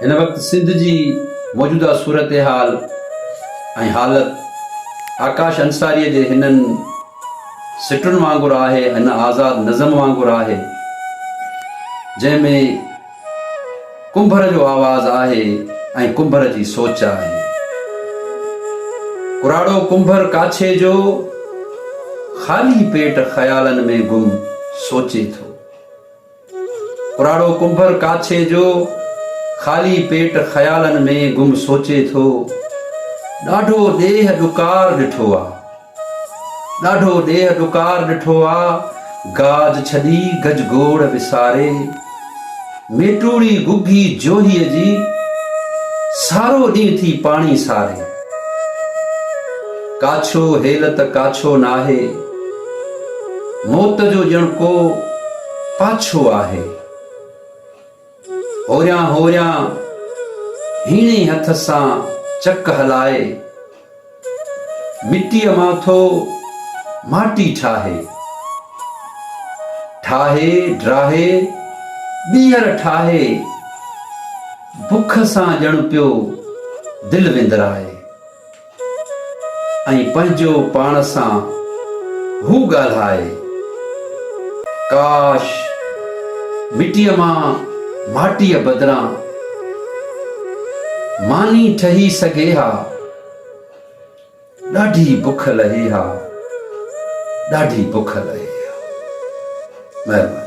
इन वक्त सिंध जी मौजूदा सूरत हाल ऐं हालत आकाश अंसारीअ जे हिननि सिटुनि वांगुरु आहे, हिन आज़ाद नज़म वांगुरु आहे जंहिंमें कुंभर जो आवाज़ आहे ऐं कुंभर जी सोच आहे। कुराड़ो कुंभर काछे जो ख़ाली पेट ख़यालनि में गुम सोचे थो। कुराड़ो कुंभर काछे जो ख़ाली पेट ख़यालनि में गुम सोचे थो। ॾाढो ॾेह ॾुकार ॾिठो आहे, ॾाढो ॾेह ॾुकार ॾिठो आहे। गाज छॾी गजगोड़ विसारे, मेटूड़ी गुगी जोहीअ जी सारो ॾींहुं थी पाणी सारे। काछो हेल त काछो नाहे, मौत जो ॼण को पाछो आहे। होरियां होरियां हीणे हथ सां चक हलाए, मिटीअ माथो माटी ठाहे। ठाहे ड्राहे ॿीहर ठाहे, बुख सां ॼण पियो दिलि विंदराए। ऐं पंहिंजो पाण सां हू ॻाल्हाए, काश मिटीअ मां माटीअ बदिरां मानी ठही सघे हा। ॾाढी बुख लहे हा, ॾाढी बुख लहे हा। महिरबानी।